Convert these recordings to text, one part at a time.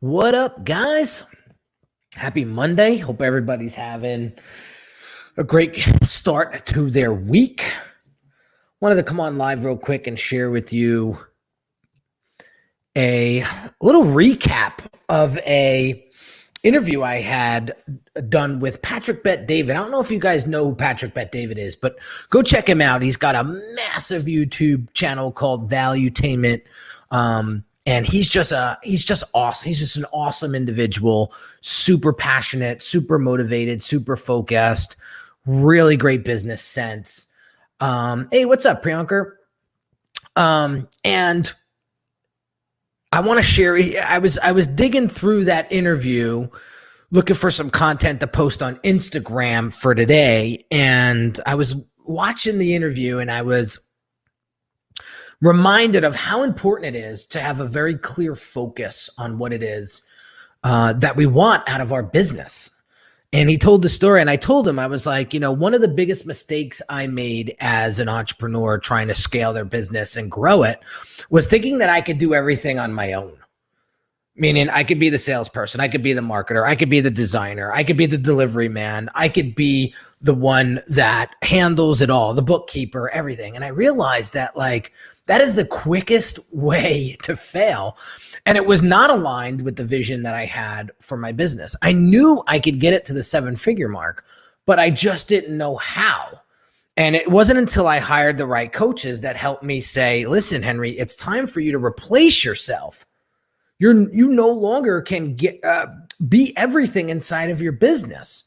What up, guys? Happy Monday. Hope everybody's having a great start to their week. Wanted to come on live real quick and share with you a little recap of a interview I had done with Patrick Bet-David. I don't know if you guys know who Patrick Bet-David is, but go check him out. He's got a massive YouTube channel called Valuetainment. And he's just awesome. He's just an awesome individual, super passionate, super motivated, super focused, really great business sense. Hey, what's up, Priyankar? And I want to share, I was digging through that interview, looking for some content to post on Instagram for today. And I was watching the interview and I was reminded of how important it is to have a very clear focus on what it is that we want out of our business. And he told the story, and I told him, I was like, one of the biggest mistakes I made as an entrepreneur trying to scale their business and grow it was thinking that I could do everything on my own. Meaning I could be the salesperson, I could be the marketer, I could be the designer, I could be the delivery man, I could be the one that handles it all, the bookkeeper, everything. And I realized that that is the quickest way to fail. And it was not aligned with the vision that I had for my business. I knew I could get it to the 7-figure mark, but I just didn't know how. And it wasn't until I hired the right coaches that helped me say, listen, Henry, it's time for you to replace yourself. You no longer can be everything inside of your business.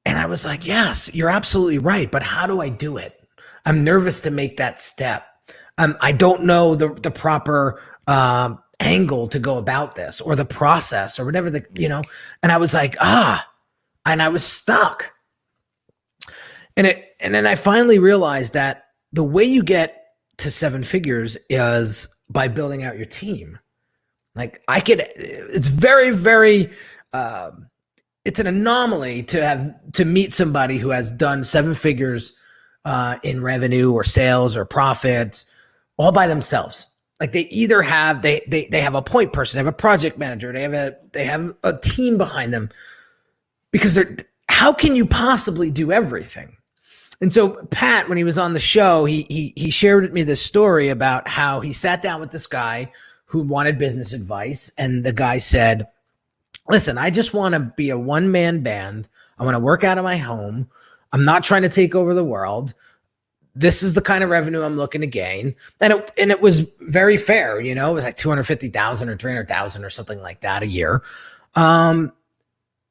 And I was like, yes, you're absolutely right. But how do I do it? I'm nervous to make that step. I don't know the proper angle to go about this or the process or whatever and I was like, and I was stuck. And then I finally realized that the way you get to 7 figures is by building out your team. It's very, very, it's an anomaly to meet somebody who has done 7 figures in revenue or sales or profits all by themselves. Like they either have, they have a point person, they have a project manager, they have a team behind them, because how can you possibly do everything? And so Pat, when he was on the show, he shared with me this story about how he sat down with this guy who wanted business advice. And the guy said, listen, I just want to be a one-man band. I want to work out of my home. I'm not trying to take over the world. This is the kind of revenue I'm looking to gain. And it was very fair. It was like 250,000 or 300,000 or something like that a year. And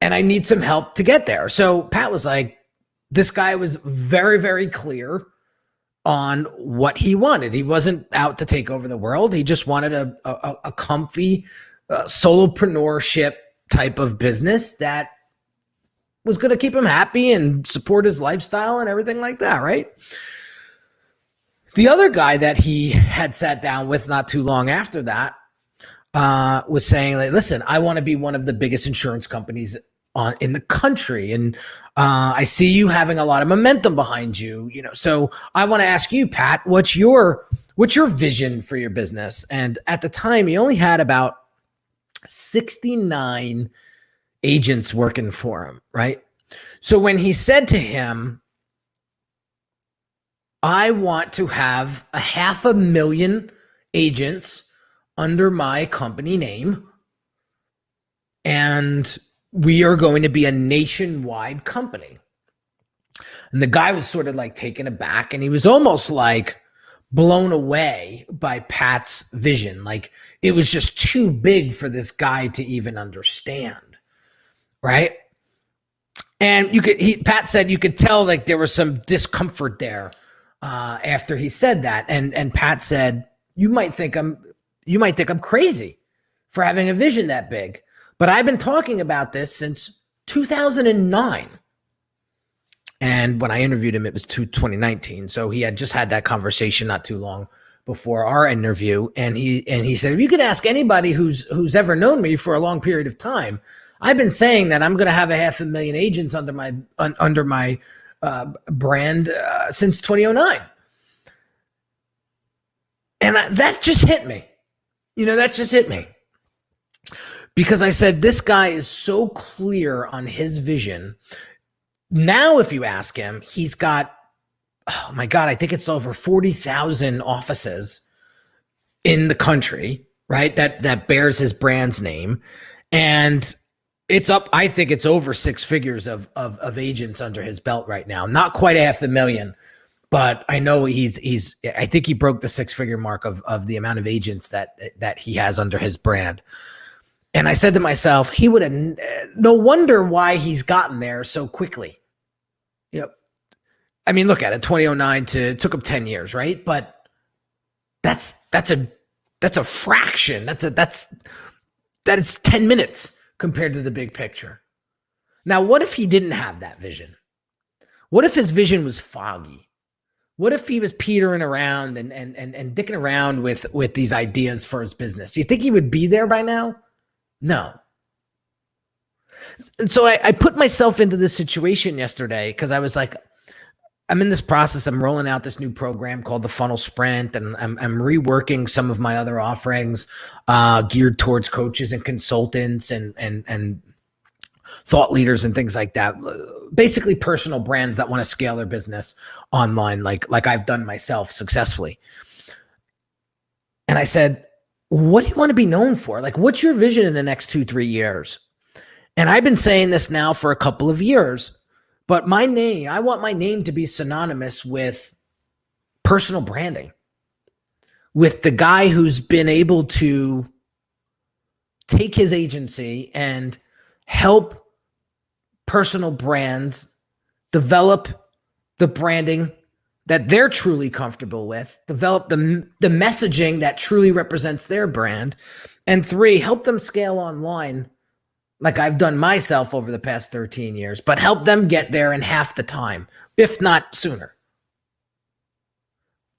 I need some help to get there. So Pat was like, this guy was very, very clear on what he wanted. He wasn't out to take over the world. He just wanted a comfy solopreneurship type of business that was going to keep him happy and support his lifestyle and everything like that, right? The other guy that he had sat down with not too long after that was saying, listen, I want to be one of the biggest insurance companies in the country. And I see you having a lot of momentum behind you, so I want to ask you, Pat, what's your vision for your business? And at the time, he only had about 69 agents working for him, right? So when he said to him, I want to have 500,000 agents under my company name, and we are going to be a nationwide company. And the guy was sort of taken aback, and he was almost blown away by Pat's vision. It was just too big for this guy to even understand, right? And Pat said you could tell there was some discomfort there after he said that. And Pat said, you might think I'm crazy for having a vision that big. But I've been talking about this since 2009. And when I interviewed him, it was 2019. So he had just had that conversation not too long before our interview. And he said, if you could ask anybody who's ever known me for a long period of time, I've been saying that I'm going to have 500,000 agents under my brand since 2009. And that just hit me. That just hit me. because I said, this guy is so clear on his vision. Now, if you ask him, he's got, oh my God, I think it's over 40,000 offices in the country, right? That bears his brand's name. And it's up, I think it's over six figures of agents under his belt right now. Not quite 500,000, but I know I think he broke the six-figure mark of the amount of agents that he has under his brand. And I said to myself, he would have, no wonder why he's gotten there so quickly. I mean, look at it, 2009 it took him 10 years, right? But that's a fraction. That is 10 minutes compared to the big picture. Now, what if he didn't have that vision? What if his vision was foggy? What if he was petering around and dicking around with these ideas for his business? Do you think he would be there by now? No. And so I put myself into this situation yesterday because I was like, I'm in this process. I'm rolling out this new program called the Funnel Sprint, and I'm reworking some of my other offerings geared towards coaches and consultants and thought leaders and things like that. Basically, personal brands that want to scale their business online, like I've done myself successfully. And I said, what do you want to be known for? Like, what's your vision in the next 2-3 years? And I've been saying this now for a couple of years, but I want my name to be synonymous with personal branding, with the guy who's been able to take his agency and help personal brands develop the branding that they're truly comfortable with, develop the messaging that truly represents their brand, and 3, help them scale online like I've done myself over the past 13 years, but help them get there in half the time, if not sooner.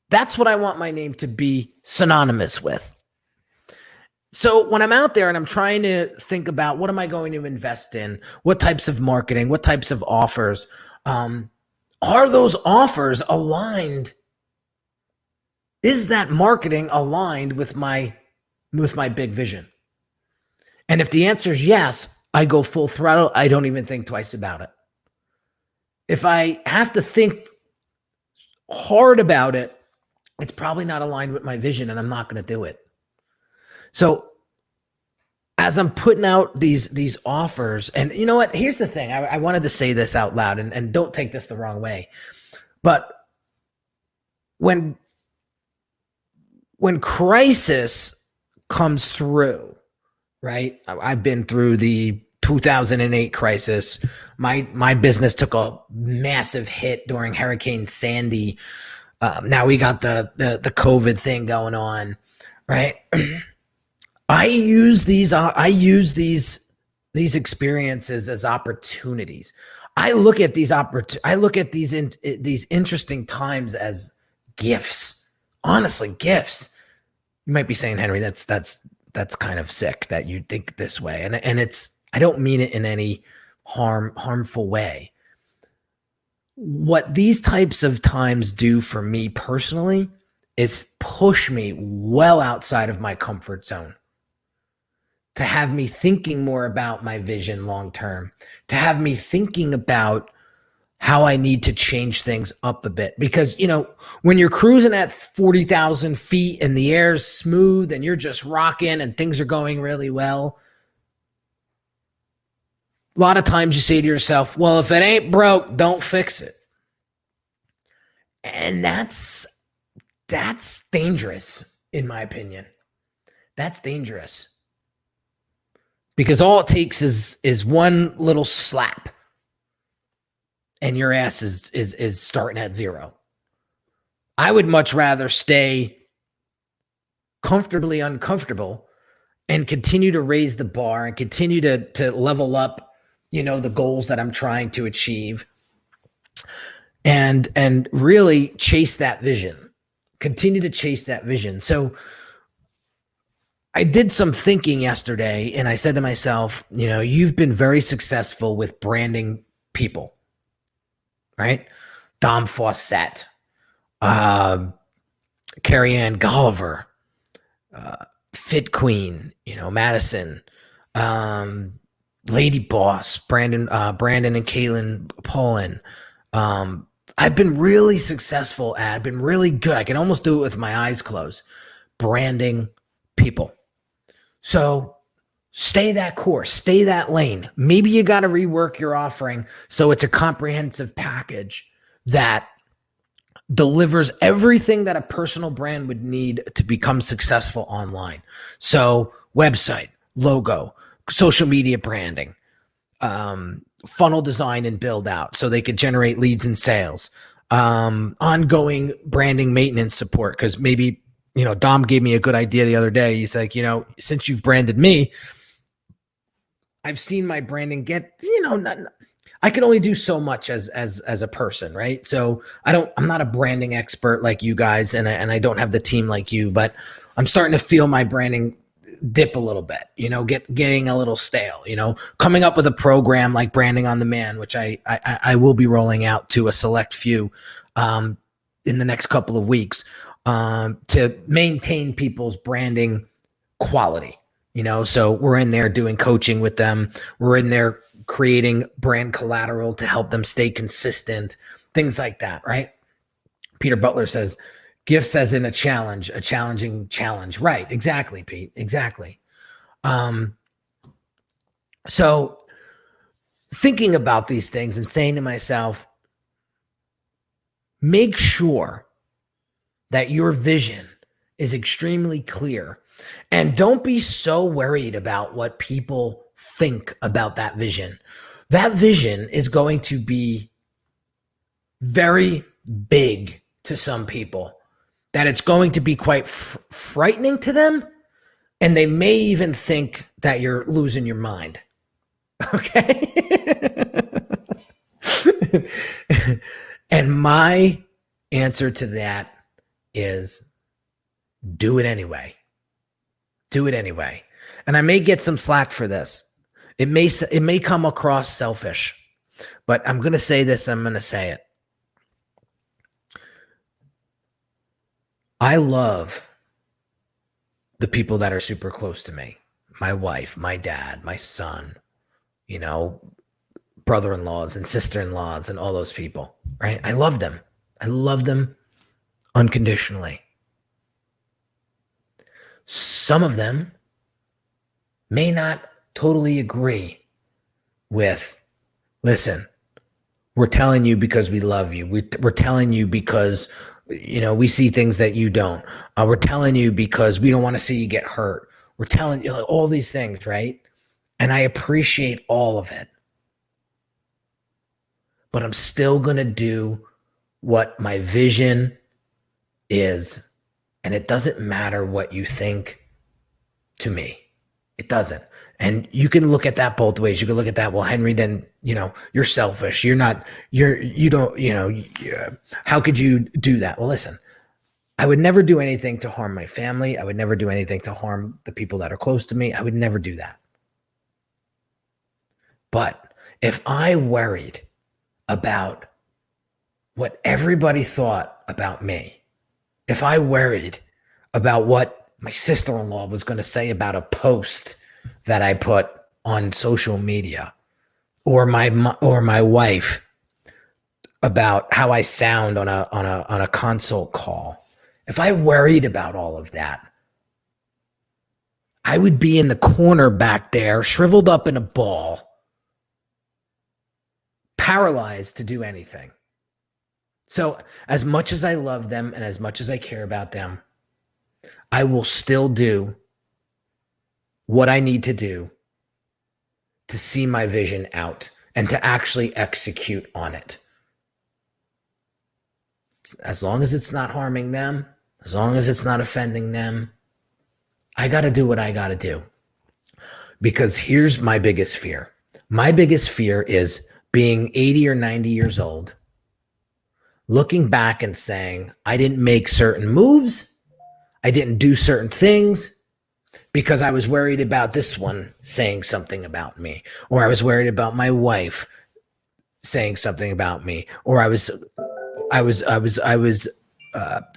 That's what I want my name to be synonymous with. So when I'm out there and I'm trying to think about what am I going to invest in, what types of marketing, what types of offers, are those offers aligned? Is that marketing aligned with my big vision? And if the answer is yes, I go full throttle. I don't even think twice about it. If I have to think hard about it, it's probably not aligned with my vision and I'm not going to do it. So as I'm putting out these offers, and you know what, here's the thing. I wanted to say this out loud, and don't take this the wrong way. But when crisis comes through, right? I've been through the 2008 crisis. My business took a massive hit during Hurricane Sandy. Now we got the COVID thing going on, right? I use these experiences as opportunities. I look at these interesting times as gifts. Honestly, gifts. You might be saying, Henry, that's kind of sick that you think this way. And it's, I don't mean it in any harmful way. What these types of times do for me personally is push me well outside of my comfort zone, to have me thinking more about my vision long-term, to have me thinking about how I need to change things up a bit. Because, you know, when you're cruising at 40,000 feet and the air's smooth and you're just rocking and things are going really well, a lot of times you say to yourself, well, if it ain't broke, don't fix it. And that's dangerous, in my opinion. That's dangerous. Because all it takes is one little slap and your ass is starting at zero. I would much rather stay comfortably uncomfortable and continue to raise the bar and continue to level up, you know, the goals that I'm trying to achieve, and really chase that vision. Continue to chase that vision. So I did some thinking yesterday and I said to myself, you know, you've been very successful with branding people, right? Dom Fawcett, Carrie Ann Golliver, Fit Queen, you know, Madison, Lady Boss, Brandon and Caitlin Paulin. I've been really successful at, I've been really good. I can almost do it with my eyes closed, branding people. So stay that course, stay that lane. Maybe you got to rework your offering so it's a comprehensive package that delivers everything that a personal brand would need to become successful online. So website, logo, social media branding, funnel design and build out so they could generate leads and sales, ongoing branding maintenance support. Because maybe, Dom gave me a good idea the other day. He's like, since you've branded me, I've seen my branding get, I can only do so much as a person, right? So I'm not a branding expert like you guys, and I don't have the team like you, but I'm starting to feel my branding dip a little bit, getting a little stale, coming up with a program like Branding on Demand, which I will be rolling out to a select few in the next couple of weeks to maintain people's branding quality, so we're in there doing coaching with them. We're in there creating brand collateral to help them stay consistent, things like that, right? Peter Butler says, gifts as in a challenging challenge. Right. Exactly, Pete. Exactly. So thinking about these things and saying to myself, make sure that your vision is extremely clear, and don't be so worried about what people think about that vision. That vision is going to be very big to some people, that it's going to be quite frightening to them, and they may even think that you're losing your mind. Okay? And my answer to that is do it anyway. Do it anyway. And I may get some slack for this. It may come across selfish, but I'm going to say this. I'm going to say it. I love the people that are super close to me. My wife, my dad, my son, brother-in-laws and sister-in-laws and all those people, right? I love them. I love them unconditionally. Some of them may not totally agree with, listen, we're telling you because we love you. We're telling you because, we see things that you don't. We're telling you because we don't want to see you get hurt. We're telling you all these things, right? And I appreciate all of it. But I'm still going to do what my vision is. And it doesn't matter what you think to me. It doesn't. And you can look at that both ways. You can look at that, well, Henry, then, you're selfish. How could you do that? Well, listen, I would never do anything to harm my family. I would never do anything to harm the people that are close to me. I would never do that. But if I worried about what everybody thought about me, if I worried about what my sister-in-law was going to say about a post that I put on social media, or my wife about how I sound on a consult call, if I worried about all of that, I would be in the corner back there, shriveled up in a ball, paralyzed to do anything. So as much as I love them and as much as I care about them, I will still do what I need to do to see my vision out and to actually execute on it. As long as it's not harming them, as long as it's not offending them, I got to do what I got to do. Because here's my biggest fear. My biggest fear is being 80 or 90 years old, looking back and saying, I didn't make certain moves, I didn't do certain things because I was worried about this one saying something about me, or I was worried about my wife saying something about me, or I was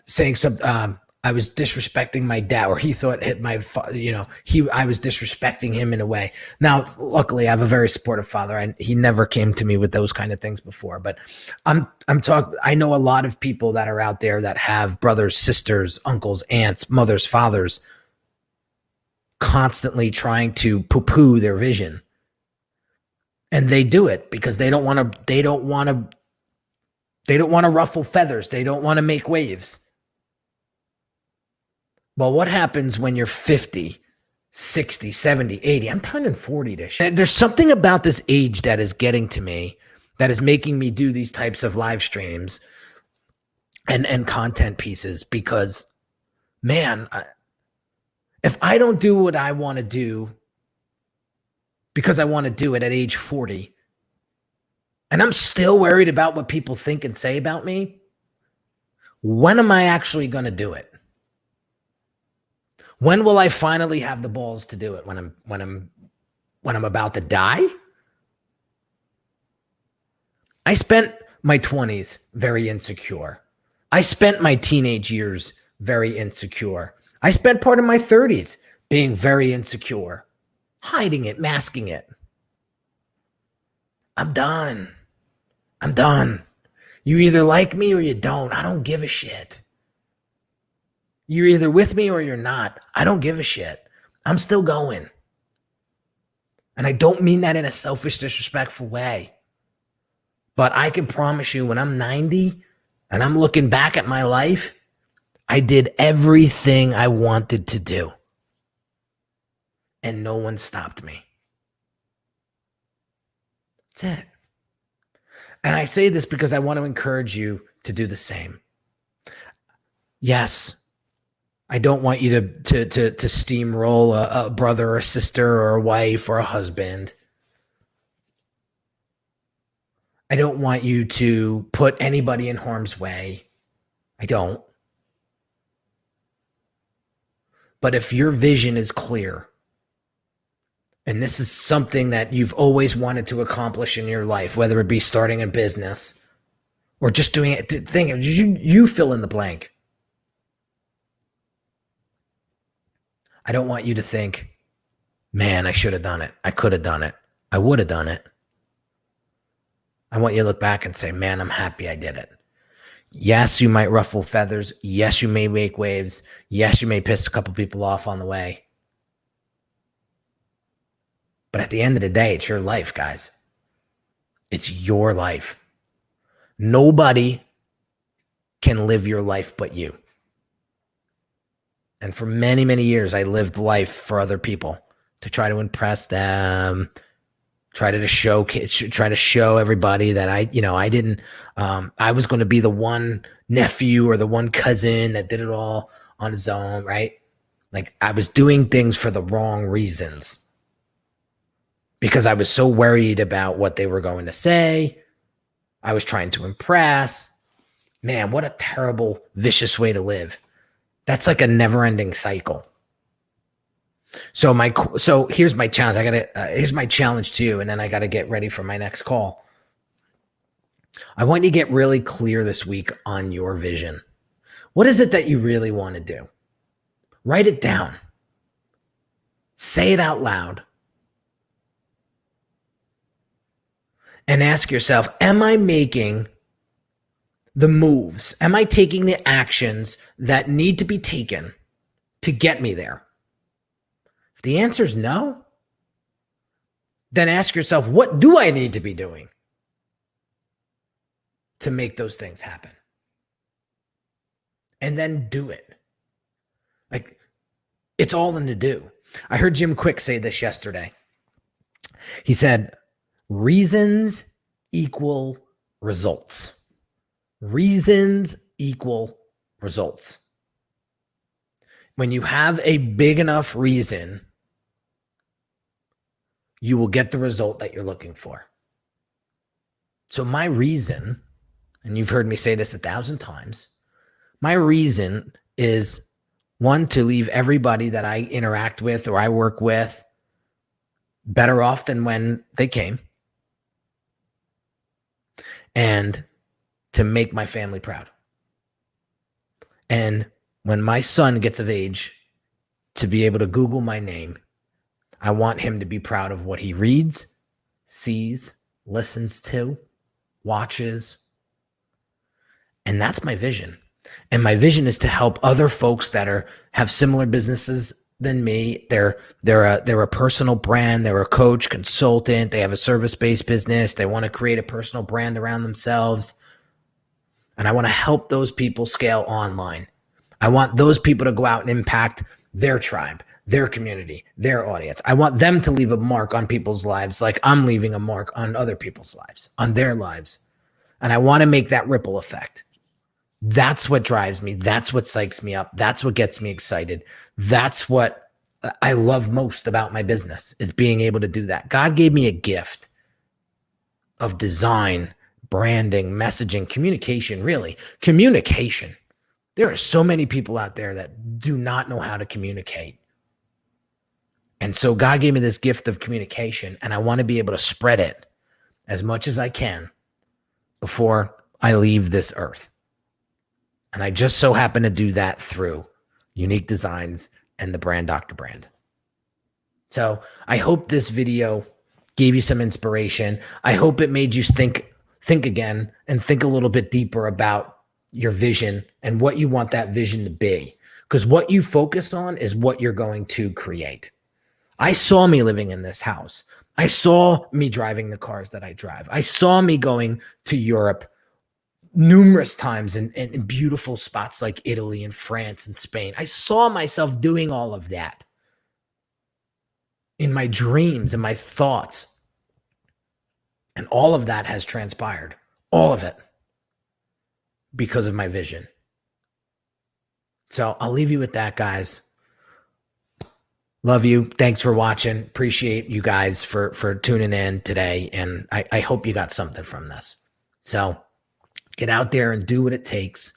saying something. I was disrespecting my dad, or he thought I was disrespecting him in a way. Now, luckily, I have a very supportive father. He never came to me with those kind of things before. But I'm talking. I know a lot of people that are out there that have brothers, sisters, uncles, aunts, mothers, fathers, constantly trying to poo-poo their vision, and they do it because they don't want to. They don't want to ruffle feathers. They don't want to make waves. Well, what happens when you're 50, 60, 70, 80? I'm turning 40 this year. There's something about this age that is getting to me, that is making me do these types of live streams and content pieces, because, man, if I don't do what I want to do because I want to do it at age 40, and I'm still worried about what people think and say about me, when am I actually going to do it? When will I finally have the balls to do it? When I'm about to die? I spent my 20s very insecure. I spent my teenage years very insecure. I spent part of my 30s being very insecure, hiding it, masking it. I'm done. I'm done. You either like me or you don't. I don't give a shit. You're either with me or you're not. I don't give a shit. I'm still going. And I don't mean that in a selfish, disrespectful way. But I can promise you, when I'm 90 and I'm looking back at my life, I did everything I wanted to do. And no one stopped me. That's it. And I say this because I want to encourage you to do the same. Yes, I don't want you to steamroll a brother or a sister or a wife or a husband. I don't want you to put anybody in harm's way. I don't. But if your vision is clear, and this is something that you've always wanted to accomplish in your life, whether it be starting a business or just doing it, you fill in the blank. I don't want you to think, man, I should have done it. I could have done it. I would have done it. I want you to look back and say, man, I'm happy I did it. Yes, you might ruffle feathers. Yes, you may make waves. Yes, you may piss a couple people off on the way. But at the end of the day, it's your life, guys. It's your life. Nobody can live your life but you. And for many, many years, I lived life for other people to try to impress them, try to show everybody that I was going to be the one nephew or the one cousin that did it all on his own, right? Like, I was doing things for the wrong reasons because I was so worried about what they were going to say. I was trying to impress. Man, what a terrible, vicious way to live. That's like a never-ending cycle. So here's my challenge. Here's my challenge to you, and then I got to get ready for my next call. I want you to get really clear this week on your vision. What is it that you really want to do? Write it down. Say it out loud. And ask yourself, am I making the moves? Am I taking the actions that need to be taken to get me there? If the answer is no, then ask yourself, what do I need to be doing to make those things happen? And then do it. Like, it's all in the do. I heard Jim Quick say this yesterday. He said, reasons equal results. Reasons equal results. When you have a big enough reason, you will get the result that you're looking for. So my reason, and you've heard me say this 1,000 times, my reason is, one, to leave everybody that I interact with or I work with better off than when they came, and to make my family proud. And when my son gets of age to be able to Google my name, I want him to be proud of what he reads, sees, listens to, watches. And that's my vision. And my vision is to help other folks that have similar businesses than me. They're a personal brand. They're a coach, consultant. They have a service-based business. They want to create a personal brand around themselves. And I want to help those people scale online. I want those people to go out and impact their tribe, their community, their audience. I want them to leave a mark on people's lives like I'm leaving a mark on other people's lives, on their lives. And I want to make that ripple effect. That's what drives me. That's what psychs me up. That's what gets me excited. That's what I love most about my business, is being able to do that. God gave me a gift of design, branding, messaging, communication, really. Communication. There are so many people out there that do not know how to communicate. And so God gave me this gift of communication, and I want to be able to spread it as much as I can before I leave this earth. And I just so happen to do that through Unique Designz and the brand Dr. Brand. So I hope this video gave you some inspiration. I hope it made you think again and think a little bit deeper about your vision and what you want that vision to be. Because what you focus on is what you're going to create. I saw me living in this house. I saw me driving the cars that I drive. I saw me going to Europe numerous times in beautiful spots like Italy and France and Spain. I saw myself doing all of that in my dreams and my thoughts. And all of that has transpired. All of it. Because of my vision. So I'll leave you with that, guys. Love you. Thanks for watching. Appreciate you guys for tuning in today. And I hope you got something from this. So get out there and do what it takes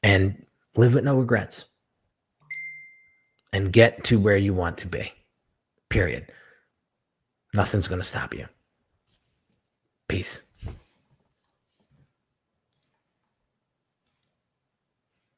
and live with no regrets and get to where you want to be. Period. Nothing's going to stop you. Peace.